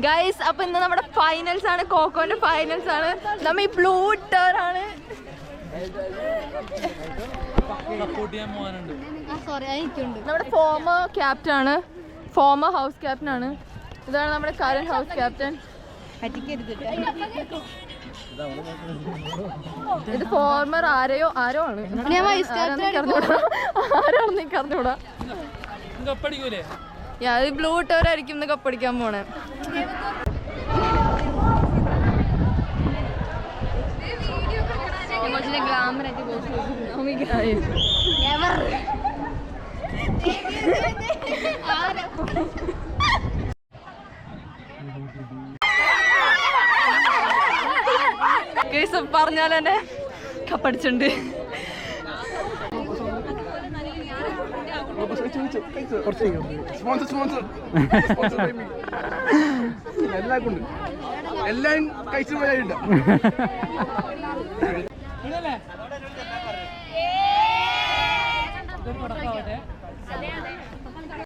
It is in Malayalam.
ഗൈസ് അപ്പൊ ഇന്ന് നമ്മുടെ ഫൈനൽസ് ആണ്, കോക്കോന്റെ ഫൈനൽസ് ആണ്. നമ്മ ഈ ബ്ലൂ ഇട്ടവരാണ്. നമ്മുടെ ഫോമർ ക്യാപ്റ്റൻ ആണ്, ഫോമർ ഹൗസ് ക്യാപ്റ്റൻ ആണ്. ഇതാണ് നമ്മുടെ കറന്റ് ഹൗസ് ക്യാപ്റ്റൻ. ഇത് ഫോർമർ ആരോ ആണ്. ആരാണെന്ന് എനിക്ക് അറിഞ്ഞൂടാ. ഇത് ബ്ലൂ ഇട്ടവരായിരിക്കും ഇന്ന് കപ്പടിക്കാൻ പോണേ. പറഞ്ഞാൽ തന്നെ കപ്പടിച്ചിട്ടുണ്ട്. എല്ലാരും കഴിച്ചു പോയാലുണ്ട്.